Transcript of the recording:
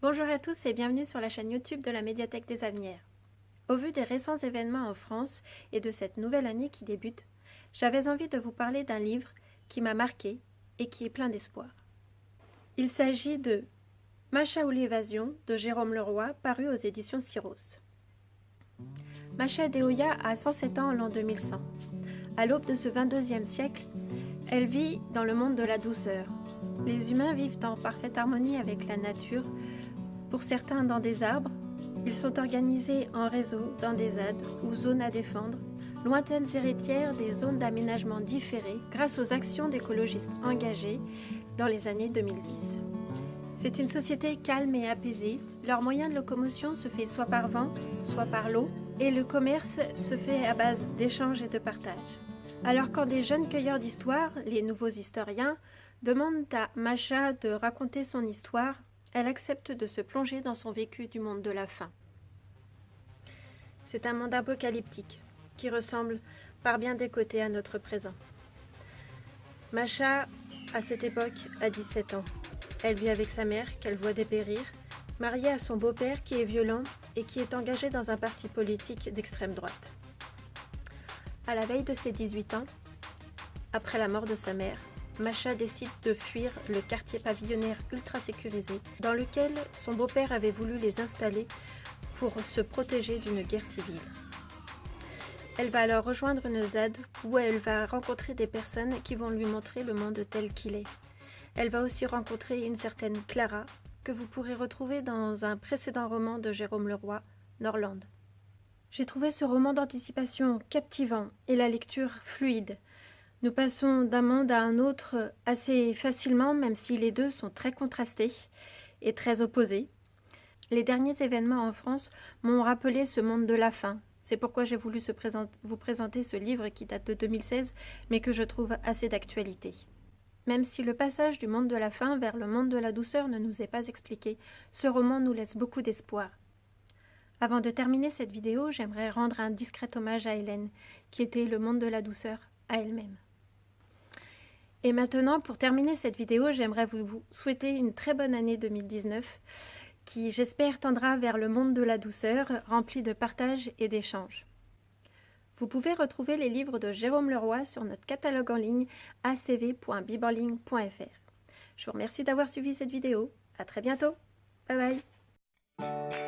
Bonjour à tous et bienvenue sur la chaîne YouTube de la Médiathèque des Avenirs. Au vu des récents événements en France et de cette nouvelle année qui débute, j'avais envie de vous parler d'un livre qui m'a marqué et qui est plein d'espoir. Il s'agit de Macha ou l'évasion de Jérôme Leroy, paru aux éditions Syros. Macha Deoya a 107 ans en l'an 2100. À l'aube de ce 22e siècle, elle vit dans le monde de la douceur. Les humains vivent en parfaite harmonie avec la nature, pour certains dans des arbres. Ils sont organisés en réseau dans des ZAD ou zones à défendre, lointaines héritières des zones d'aménagement différées grâce aux actions d'écologistes engagés dans les années 2010. C'est une société calme et apaisée. Leur moyen de locomotion se fait soit par vent, soit par l'eau, et le commerce se fait à base d'échanges et de partage. Alors quand des jeunes cueilleurs d'histoire, les nouveaux historiens, demandent à Macha de raconter son histoire, elle accepte de se plonger dans son vécu du monde de la fin. C'est un monde apocalyptique qui ressemble par bien des côtés à notre présent. Macha, à cette époque, a 17 ans. Elle vit avec sa mère, qu'elle voit dépérir, mariée à son beau-père qui est violent et qui est engagé dans un parti politique d'extrême droite. À la veille de ses 18 ans, après la mort de sa mère, Macha décide de fuir le quartier pavillonnaire ultra sécurisé dans lequel son beau-père avait voulu les installer pour se protéger d'une guerre civile. Elle va alors rejoindre une ZAD où elle va rencontrer des personnes qui vont lui montrer le monde tel qu'il est. Elle va aussi rencontrer une certaine Clara que vous pourrez retrouver dans un précédent roman de Jérôme Leroy, Norland. J'ai trouvé ce roman d'anticipation captivant et la lecture fluide. Nous passons d'un monde à un autre assez facilement, même si les deux sont très contrastés et très opposés. Les derniers événements en France m'ont rappelé ce monde de la fin. C'est pourquoi j'ai voulu vous présenter ce livre qui date de 2016, mais que je trouve assez d'actualité. Même si le passage du monde de la fin vers le monde de la douceur ne nous est pas expliqué, ce roman nous laisse beaucoup d'espoir. Avant de terminer cette vidéo, j'aimerais rendre un discret hommage à Hélène, qui était le monde de la douceur à elle-même. Et maintenant, pour terminer cette vidéo, j'aimerais vous souhaiter une très bonne année 2019, qui, j'espère, tendra vers le monde de la douceur, rempli de partage et d'échanges. Vous pouvez retrouver les livres de Jérôme Leroy sur notre catalogue en ligne acv.biborling.fr. Je vous remercie d'avoir suivi cette vidéo. À très bientôt. Bye bye.